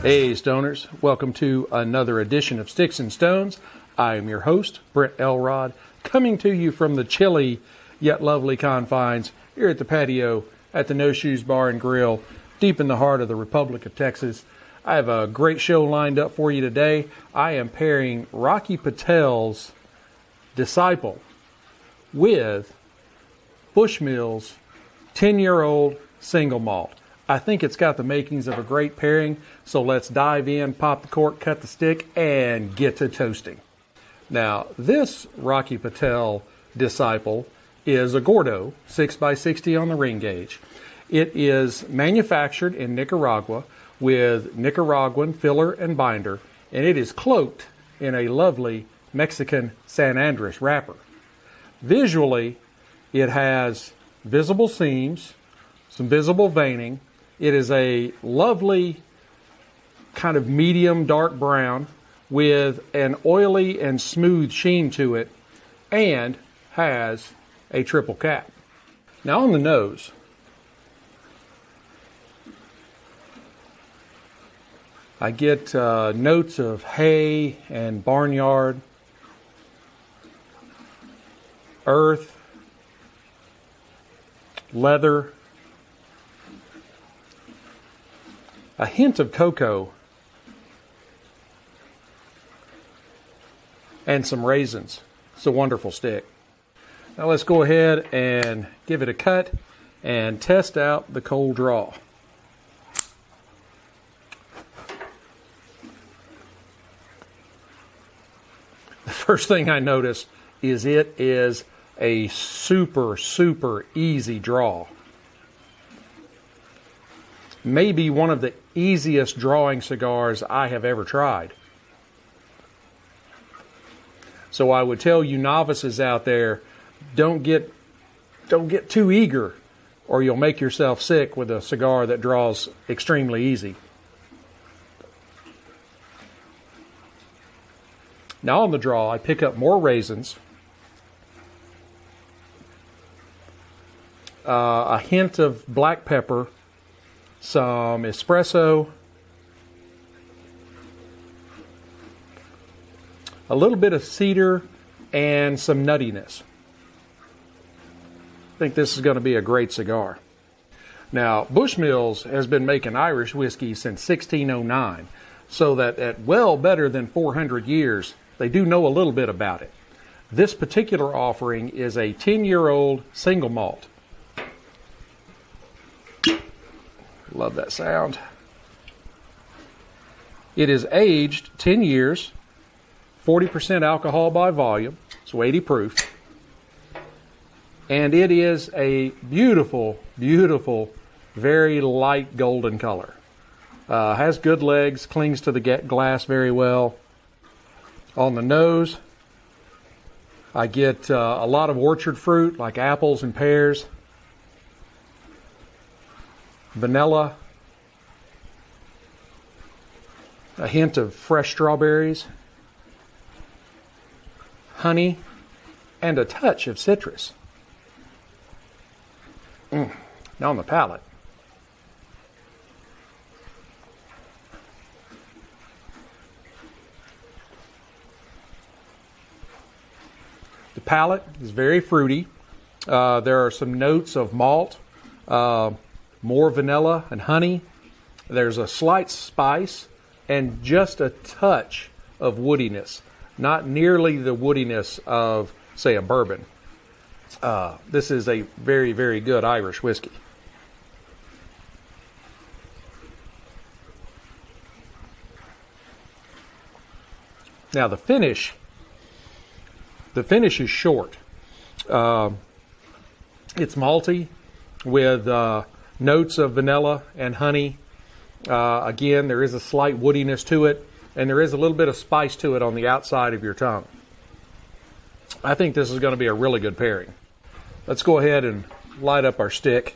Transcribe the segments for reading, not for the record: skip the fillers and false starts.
Hey Stoners, welcome to another edition of Sticks and Stones. I am your host, Brent Elrod, coming to you from the chilly yet lovely confines here at the patio at the No Shoes Bar and Grill, deep in the heart of the Republic of Texas. I have a great show lined up for you today. I am pairing Rocky Patel's Disciple with Bushmills 10-year-old single malt. I think it's got the makings of a great pairing, so let's dive in, pop the cork, cut the stick, and get to toasting. Now, this Rocky Patel Disciple is a Gordo, 6x60 on the ring gauge. It is manufactured in Nicaragua with Nicaraguan filler and binder, and it is cloaked in a lovely Mexican San Andres wrapper. Visually, it has visible seams, some visible veining. It is a lovely kind of medium dark brown with an oily and smooth sheen to it, and has a triple cap. Now on the nose, I get notes of hay and barnyard, earth, leather, a hint of cocoa, and some raisins. It's a wonderful stick. Now let's go ahead and give it a cut and test out the cold draw. The first thing I notice is it is a super easy draw. Maybe one of the easiest drawing cigars I have ever tried. So I would tell you novices out there, don't get too eager, or you'll make yourself sick with a cigar that draws extremely easy. Now on the draw, I pick up more raisins, a hint of black pepper, some espresso, a little bit of cedar, and some nuttiness. I think this is going to be a great cigar. Now, Bushmills has been making Irish whiskey since 1609, so that at well better than 400 years, they do know a little bit about it. This particular offering is a 10-year-old single malt. Love that sound. It is aged 10 years, 40% alcohol by volume, so 80 proof. And it is a beautiful, very light golden color. Has good legs, clings to the glass very well. On the nose, I get a lot of orchard fruit like apples and pears, vanilla, a hint of fresh strawberries, honey, and a touch of citrus. Now on the palate, the palate is very fruity. There are some notes of malt, more vanilla and honey. There's a slight spice and just a touch of woodiness. Not nearly the woodiness of, say, a bourbon. This is a very good Irish whiskey. Now the finish is short. It's malty with notes of vanilla and honey. Again, there is a slight woodiness to it, and there is a little bit of spice to it on the outside of your tongue. I think this is going to be a really good pairing. Let's go ahead and light up our stick.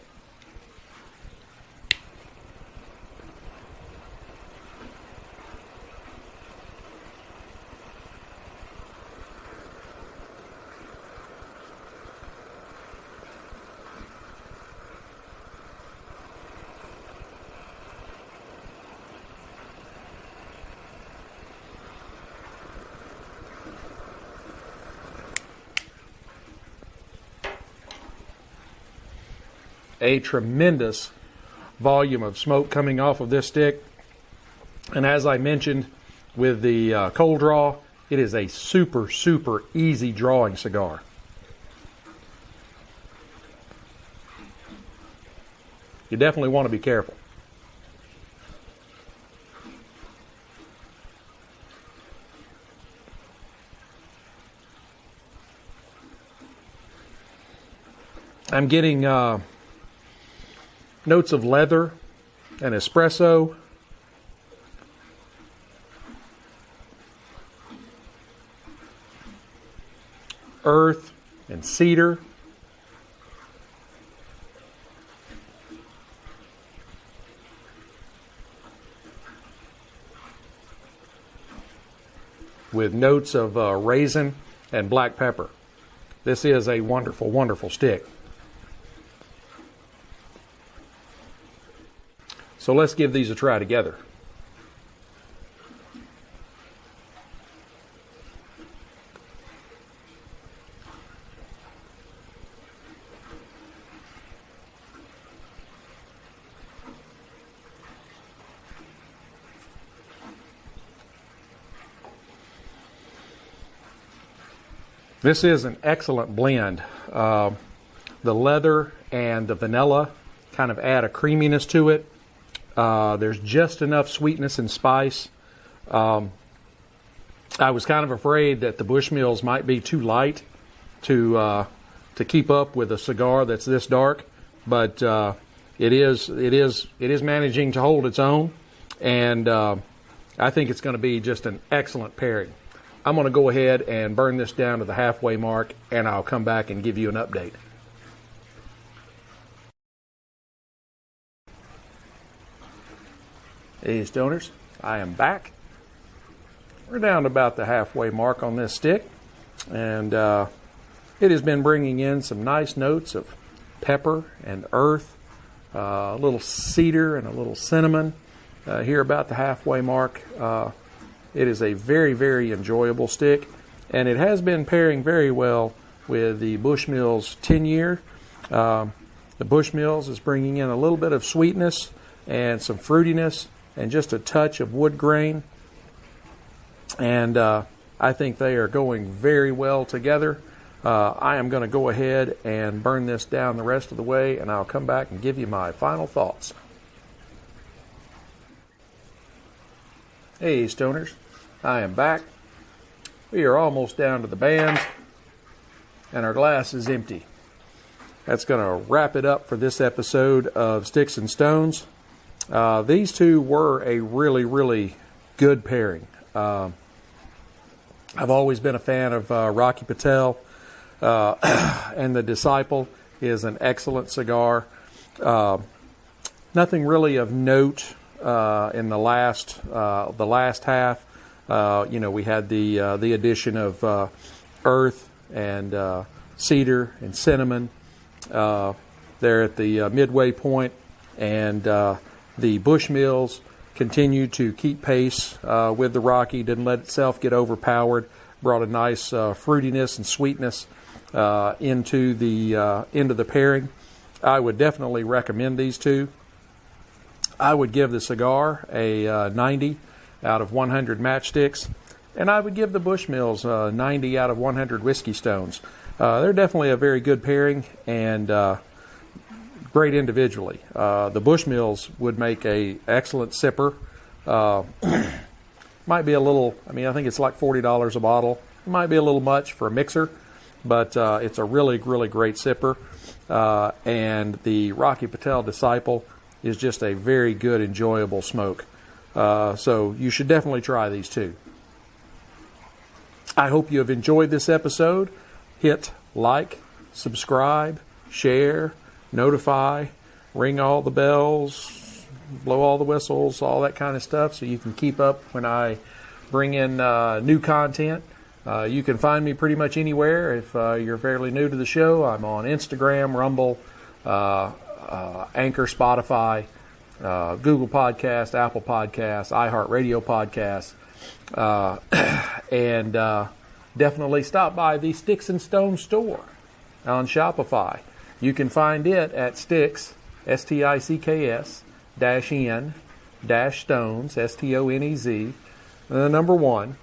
a tremendous volume of smoke coming off of this stick. And as I mentioned with the cold draw, it is a super, super easy drawing cigar. You definitely want to be careful. I'm getting notes of leather and espresso. Earth and cedar. With notes of raisin and black pepper. This is a wonderful, wonderful stick. So let's give these a try together. This is an excellent blend. The leather and the vanilla kind of add a creaminess to it. There's just enough sweetness and spice. I was kind of afraid that the Bushmills might be too light to keep up with a cigar that's this dark, but it is managing to hold its own, and I think it's going to be just an excellent pairing. I'm going to go ahead and burn this down to the halfway mark, and I'll come back and give you an update. Hey stoners, I am back. We're down to about the halfway mark on this stick, and it has been bringing in some nice notes of pepper and earth, a little cedar and a little cinnamon here about the halfway mark. It is a very, very enjoyable stick, and it has been pairing very well with the Bushmills 10-year. The Bushmills is bringing in a little bit of sweetness and some fruitiness and just a touch of wood grain, and I think they are going very well together. I am going to go ahead and burn this down the rest of the way, and I'll come back and give you my final thoughts. Hey stoners, I am back. We are almost down to the bands, and our glass is empty. That's going to wrap it up for this episode of Sticks and Stones. These two were a really, really good pairing. I've always been a fan of Rocky Patel, and the Disciple is an excellent cigar. Nothing really of note in the last half. We had the addition of earth and cedar and cinnamon there at the midway point, and the Bushmills continued to keep pace with the Rocky. Didn't let itself get overpowered. Brought a nice fruitiness and sweetness into the pairing. I would definitely recommend these two. I would give the cigar a 90 out of 100 matchsticks, and I would give the Bushmills 90 out of 100 whiskey stones. They're definitely a very good pairing and great individually. The Bushmills would make a excellent sipper. Might be a little, I think it's like $40 a bottle. It might be a little much for a mixer, but it's a really, really great sipper. And the Rocky Patel Disciple is just a very good, enjoyable smoke. So you should definitely try these two. I hope you have enjoyed this episode. Hit like, subscribe, share, notify, ring all the bells, blow all the whistles, all that kind of stuff, so you can keep up when I bring in new content. You can find me pretty much anywhere. If you're fairly new to the show, I'm on Instagram, Rumble, Anchor, Spotify, Google Podcast, Apple Podcasts, iHeartRadio Podcasts, and definitely stop by the Sticks-n-Stonez store on Shopify You can find it at Sticks, S-T-I-C-K-S, -N, -Stones, S-T-O-N-E-Z, the number 1,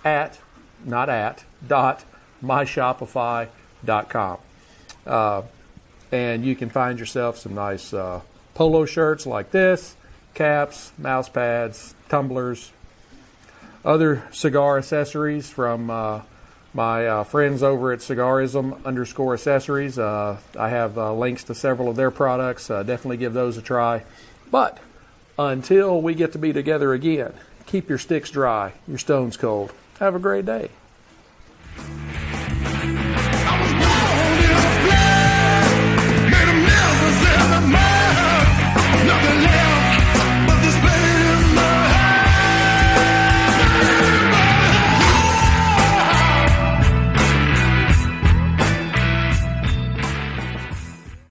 dot myshopify.com. And you can find yourself some nice polo shirts like this, caps, mouse pads, tumblers, other cigar accessories from my friends over at Cigarism_accessories. I have links to several of their products. Definitely give those a try. But until we get to be together again, keep your sticks dry, your stones cold. Have a great day.